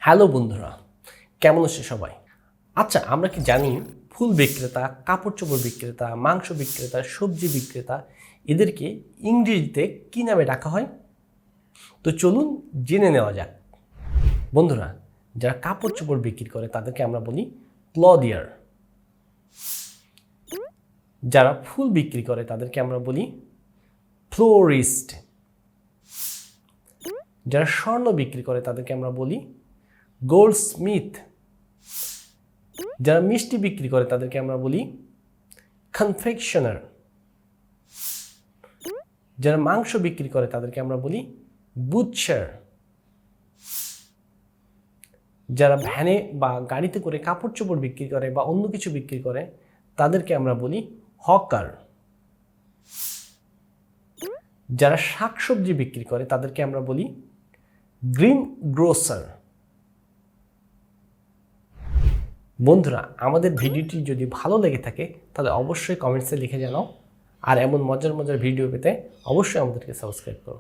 Hello বন্ধুরা, কেমন আছে সবাই? আচ্ছা, আমরা কি জানি ফুল বিক্রেতা, কাপড় চোপড় বিক্রেতা, মাংস বিক্রেতা, সবজি বিক্রেতা এদেরকে ইংরেজিতে কী নামে ডাকা হয়? তো চলুন জেনে নেওয়া যাক। বন্ধুরা, যারা কাপড় চোপড় বিক্রি করে তাদেরকে আমরা বলি ক্লদিয়ার। যারা ফুল বিক্রি করে তাদেরকে আমরা বলি ফ্লোরিস্ট। যারা স্বর্ণ বিক্রি করে তাদেরকে আমরা বলি গোল্ডস্মিথ। যারা মিষ্টি বিক্রি করে তাদেরকে আমরা বলি কনফেকশনার। যারা মাংস বিক্রি করে তাদেরকে আমরা বলি বুচার। যারা ভ্যানে বা গাড়িতে করে কাপড় চোপড় বিক্রি করে বা অন্য কিছু বিক্রি করে তাদেরকে আমরা বলি হকার। যারা শাকসবজি বিক্রি করে তাদেরকে আমরা বলি গ্রিন গ্রোসার। বন্ধুরা, আমাদের ভিডিওটি যদি ভালো লেগে থাকে তাহলে অবশ্যই কমেন্টসে লিখে জানাও, আর এমন মজার মজার ভিডিও পেতে অবশ্যই আমাদেরকে সাবস্ক্রাইব করো।